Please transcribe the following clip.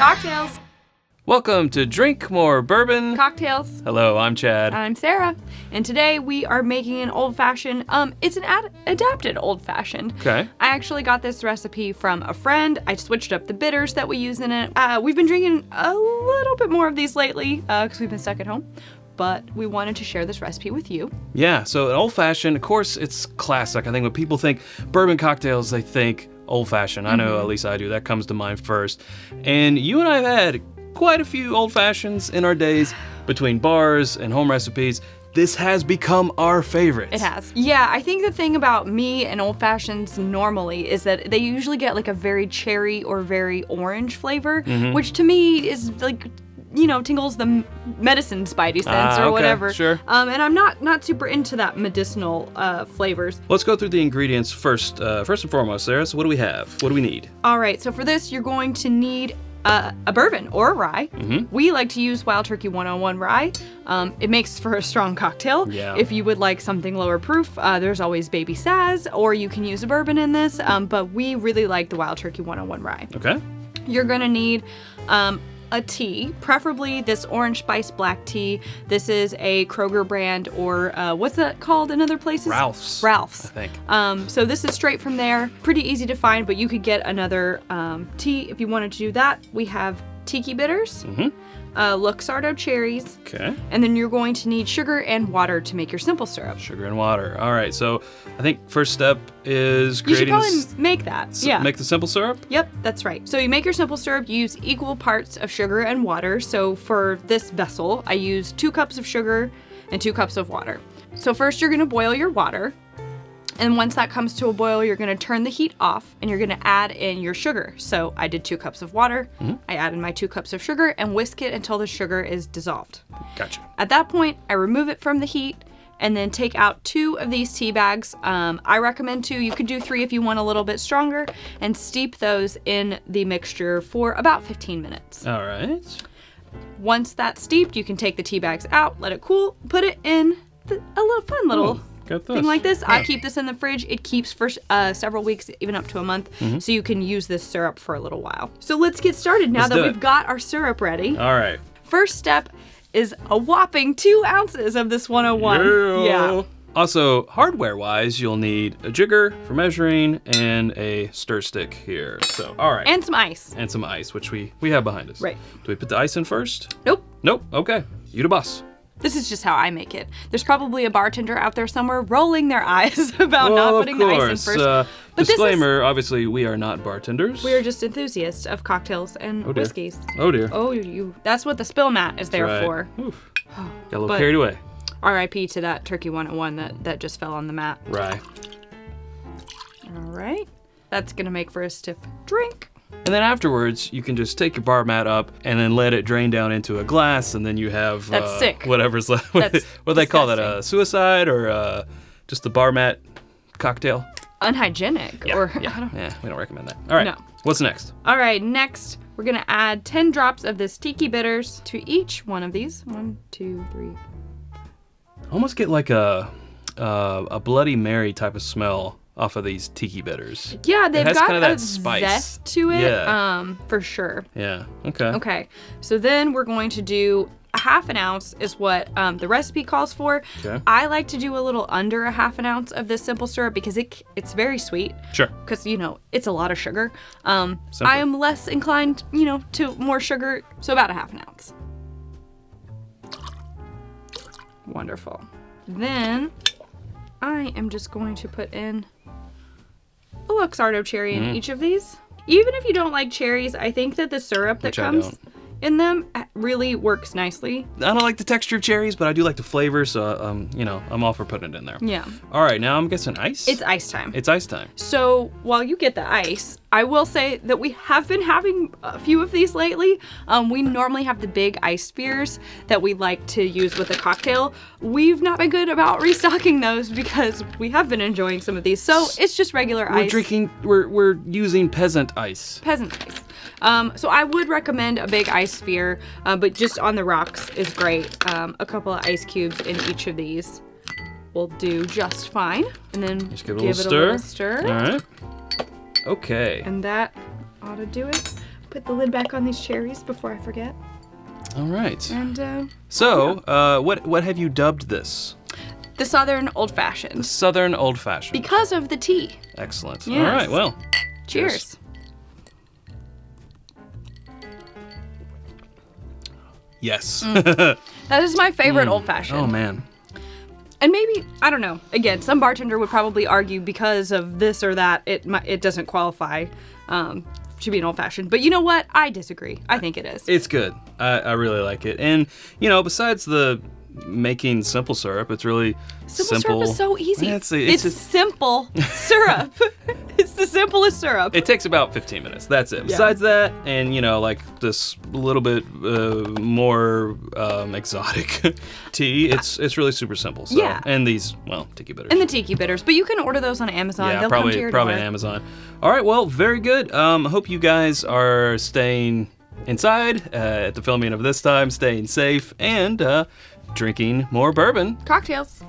Cocktails. Welcome to Drink More Bourbon. Cocktails. Hello, I'm Chad. I'm Sarah. And today we are making an old-fashioned, it's an adapted old-fashioned. Okay. I actually got this recipe from a friend. I switched up the bitters that we use in it. We've been drinking a little bit more of these lately because we've been stuck at home. But we wanted to share this recipe with you. Yeah, so an old-fashioned, of course, it's classic. I think when people think bourbon cocktails, they think old-fashioned. I know, at least I do. That comes to mind first. And you and I have had quite a few old-fashions in our days between bars and home recipes. This has become our favorite. It has. Yeah, I think the thing about me and old fashions normally is that they usually get like a very cherry or very orange flavor, which to me is like, you know, tingles the medicine spidey sense or okay, whatever. Sure. And I'm not super into that medicinal flavors. Let's go through the ingredients first. First and foremost, Sarah, so what do we have? What do we need? All right, so for this, you're going to need a bourbon or a rye. We like to use Wild Turkey 101 rye. It makes for a strong cocktail. Yeah. If you would like something lower proof, there's always Baby Saz, or you can use a bourbon in this, but we really like the Wild Turkey 101 rye. Okay. You're gonna need a tea, preferably this orange spice black tea. This is a Kroger brand, or what's that called in other places? Ralph's. Ralph's. I think. So this is straight from there. Pretty easy to find, but you could get another tea if you wanted to do that. We have Tiki Bitters, Luxardo Cherries, Okay. and then you're going to need sugar and water to make your simple syrup. Sugar and water. All right, so I think first step is You should creating probably make that. Yeah. Make the simple syrup? Yep, that's right. So you make your simple syrup, you use equal parts of sugar and water. So for this vessel, I use 2 cups of sugar and 2 cups of water. So first you're gonna boil your water. And once that comes to a boil, you're gonna turn the heat off and you're gonna add in your sugar. So I did 2 cups of water, I added my 2 cups of sugar and whisk it until the sugar is dissolved. Gotcha. At that point, I remove it from the heat and then take out 2 of these tea bags. I recommend 2, you could do 3 if you want a little bit stronger, and steep those in the mixture for about 15 minutes. All right. Once that's steeped, you can take the tea bags out, let it cool, put it in a little fun little Got this. thing like this. I keep this in the fridge. It keeps for several weeks, even up to a month, so you can use this syrup for a little while. So let's get started now Let's that do it. we've got our syrup ready. All right. First step is a whopping 2 ounces of this 101. Yeah. Also, hardware-wise, you'll need a jigger for measuring and a stir stick here. So, all right. And some ice. And some ice, which we have behind us. Right. Do we put the ice in first? Nope. Nope. Okay. You the boss. This is just how I make it. There's probably a bartender out there somewhere rolling their eyes about not putting the ice in first. But disclaimer, obviously, we are not bartenders. We are just enthusiasts of cocktails and dear. whiskeys. Oh, dear. Oh, that's what the spill mat is there Right. for. Oof. Got a little But- carried away. R.I.P. to that Turkey 101 that just fell on the mat. Rye. All right. That's going to make for a stiff drink. And then afterwards, you can just take your bar mat up and then let it drain down into a glass, and then you have That's sick. whatever's left. That's What do they call that? disgusting. Suicide or just the bar mat cocktail? Unhygienic. Yeah, Or yeah, I don't. yeah. We don't recommend that. All right. No. What's next? All right, next we're gonna add 10 drops of this Tiki Bitters to each one of these. 1, 2, 3. Almost get like a Bloody Mary type of smell off of these Tiki Bitters. Yeah, they've has got kinda a that spice. zest to it, Yeah. for sure. Yeah. Okay. Okay, so then we're going to do a half an ounce is what the recipe calls for. Okay. I like to do a little under a half an ounce of this simple syrup because it's very sweet. Sure. Because, you know, it's a lot of sugar. Simple. I am less inclined, you know, to more sugar, so about a half an ounce. Wonderful. Then I am just going to put in a Luxardo cherry in each of these. Even if you don't like cherries, I think that the syrup that Which I comes don't. in them really works nicely. I don't like the texture of cherries, but I do like the flavor, so you know, I'm all for putting it in there. Yeah. All right, now I'm guessing ice. It's ice time. It's ice time. So while you get the ice, I will say that we have been having a few of these lately. We normally have the big ice spheres that we like to use with a cocktail. We've not been good about restocking those because we have been enjoying some of these. So it's just regular ice. We're using peasant ice. Peasant ice. So I would recommend a big ice sphere, but just on the rocks is great. A couple of ice cubes in each of these will do just fine. And then Just give it a give little it a stir. little stir. All right. Okay. And that ought to do it. put the lid back on these cherries before I forget. All right. And So, what have you dubbed this? the Southern Old Fashioned. The Southern Old Fashioned. Because of the tea. Excellent. Yes. All right. Well. Cheers. Yes. That is my favorite old fashioned. Oh man. And maybe, I don't know, again, some bartender would probably argue because of this or that, it doesn't qualify to be an old fashioned. But you know what? I disagree. I think it is. It's good. I really like it. And, besides the making simple syrup, it's really simple. Syrup is so easy. Yeah, it's just, simple syrup. It's the simplest syrup. it takes about 15 minutes. That's it. Yeah. Besides that, and, this little bit more exotic tea, it's really super simple. So, Yeah. And these, Tiki Bitters. And the Tiki Bitters. But you can order those on Amazon. Yeah, They'll come to probably your on door. Amazon. All right, well, very good. Hope you guys are staying inside at the filming of this time, staying safe, and drinking more bourbon. Cocktails.